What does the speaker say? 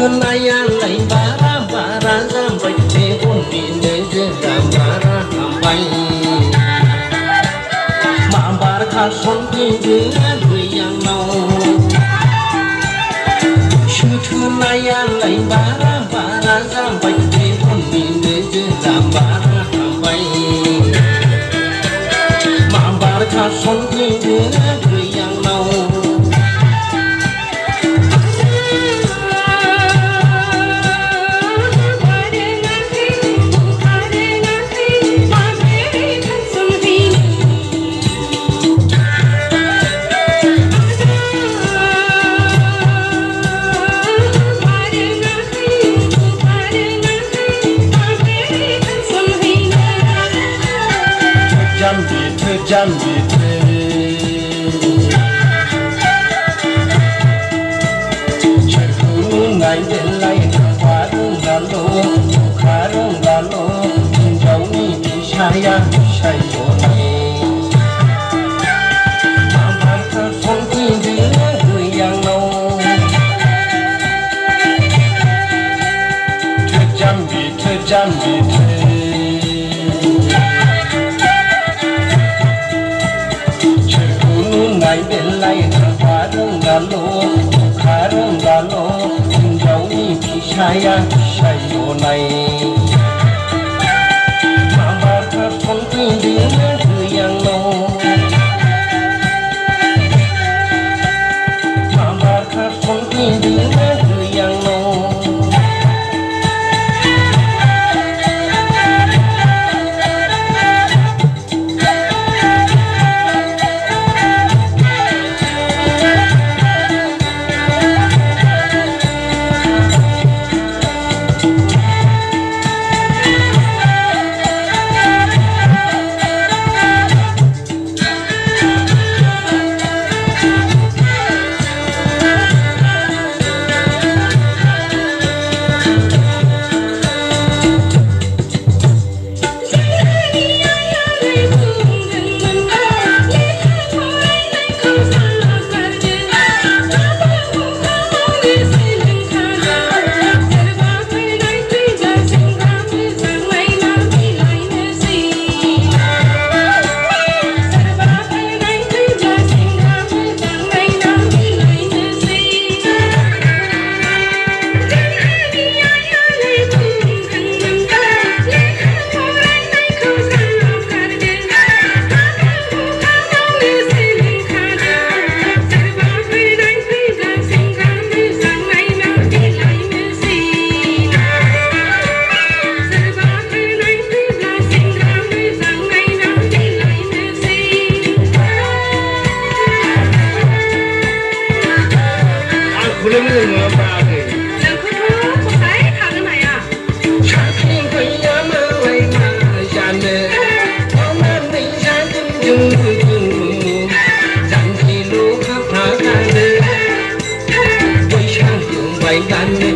nay lấy bara giam bay để ôn đi để giam bara bay mà bara khát son đi đứa yang nâu chưa nay lấy bara giam bay để ôn đi để giam bara bay mà bara khát son đi đứa yang nâu Jam bit trời cũng ngày đến lại khóa đông đàn lô cháu đi sai sai chỗ này mà bài thơ phong đi đứa người yang nâu thơ jam bit ngày bên lại khóa đông đàn lô cháu đi sai sai chỗ này mà bà thơ phong tin đứa người yang nâu mà bà thơ phong tin đứa người yang nâu Hãy subscribe